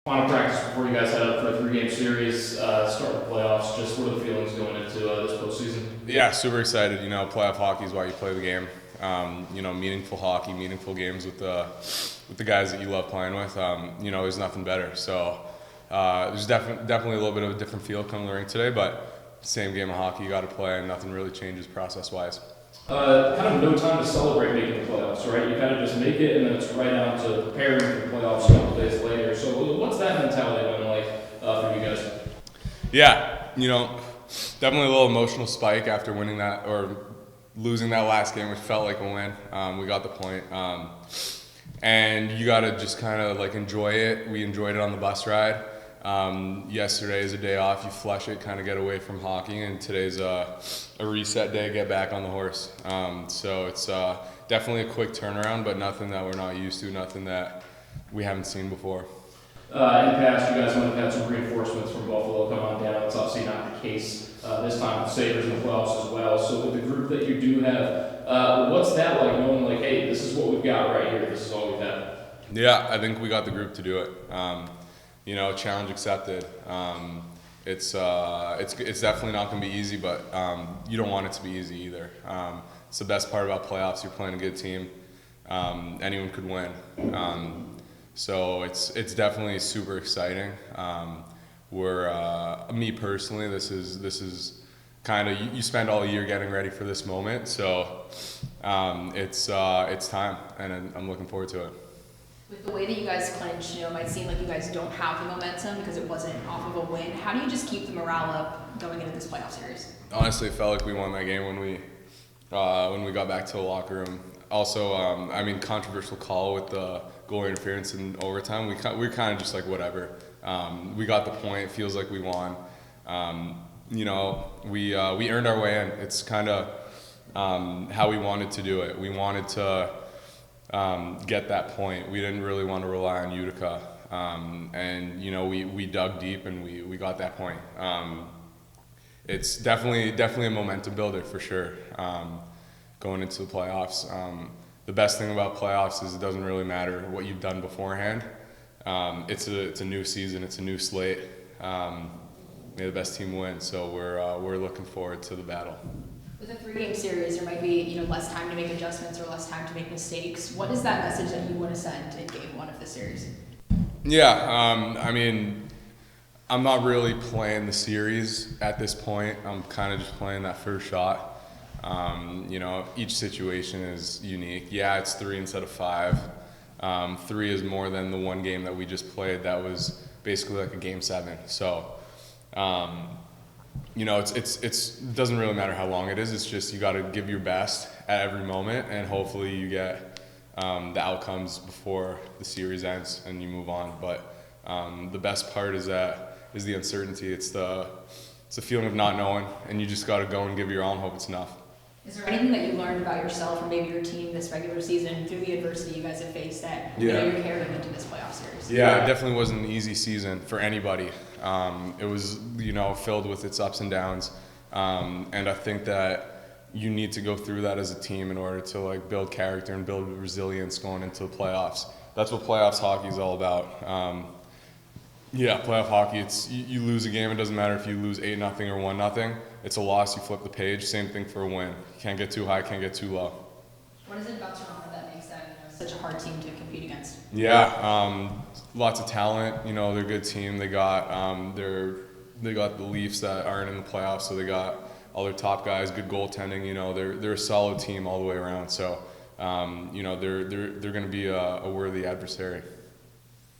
Final practice before you guys head up for a three-game series, start the playoffs. Just what are the feelings going into this postseason? Yeah, super excited. Playoff hockey is why you play the game. Meaningful hockey, meaningful games with the guys that you love playing with. There's nothing better. So there's definitely a little bit of a different feel coming to the rink today, but same game of hockey you got to play, and nothing really changes process-wise. Kind of no time to celebrate making the playoffs, right? You kind of just make it, and then it's right down to preparing for the playoffs a couple days later. So what's that mentality been like for you guys? Yeah, definitely a little emotional spike after winning that or losing that last game, which felt like a win. We got the point. And you got to just kind of enjoy it. We enjoyed it on the bus ride. Yesterday is a day off. You flush it, kind of get away from hockey, and today's a reset day, get back on the horse. So it's definitely a quick turnaround, but nothing that we're not used to, nothing that we haven't seen before. In the past, you guys might have had some reinforcements from Buffalo come on down. It's obviously not the case this time with the Sabres in the playoffs as well. So with the group that you do have, what's that like, knowing hey, this is what we've got right here, this is all we've had? Yeah, I think we got the group to do it. Challenge accepted. It's definitely not going to be easy, but you don't want it to be easy either. It's the best part about playoffs. You're playing a good team. Anyone could win. So it's definitely super exciting. Me personally, this is kind of you spend all year getting ready for this moment. So it's time, and I'm looking forward to it. With the way that you guys clinched, it might seem like you guys don't have the momentum because it wasn't off of a win. How do you just keep the morale up going into this playoff series? Honestly, it felt like we won that game when we got back to the locker room. Also, controversial call with the goal interference in overtime. We kind of just whatever. We got the point. It feels like we won. We earned our way in. It's kind of how we wanted to do it. We wanted to get that point. We didn't really want to rely on Utica. We dug deep and we got that point. It's definitely a momentum builder for sure. Going into the playoffs. The best thing about playoffs is it doesn't really matter what you've done beforehand. It's a new season. It's a new slate. May the best team win. So we're looking forward to the battle. With a three-game series, there might be less time to make adjustments or less time to make mistakes. What is that message that you want to send in Game 1 of the series? Yeah, I'm not really playing the series at this point. I'm kind of just playing that first shot. Each situation is unique. Yeah, it's 3 instead of 5. 3 is more than the one game that we just played. That was basically like a game 7. So, it doesn't really matter how long it is. It's just you got to give your best at every moment, and hopefully you get the outcomes before the series ends and you move on. But the best part is the uncertainty. It's the feeling of not knowing, and you just got to go and give your all and hope it's enough. Is there anything that you learned about yourself or maybe your team this regular season through the adversity you guys have faced that you're carrying into this playoff series? Yeah, it definitely wasn't an easy season for anybody. It was, filled with its ups and downs. And I think that you need to go through that as a team in order to build character and build resilience going into the playoffs. That's what playoffs hockey is all about. Playoff hockey, it's you lose a game, it doesn't matter if you lose 8-0 or 1-0. It's a loss, you flip the page. Same thing for a win. You can't get too high, can't get too low. What is it about Toronto that makes them such a hard team to compete against? Yeah, lots of talent. They're a good team. They got they got the Leafs that aren't in the playoffs, so they got all their top guys, good goaltending. They're a solid team all the way around. So they're going to be a worthy adversary.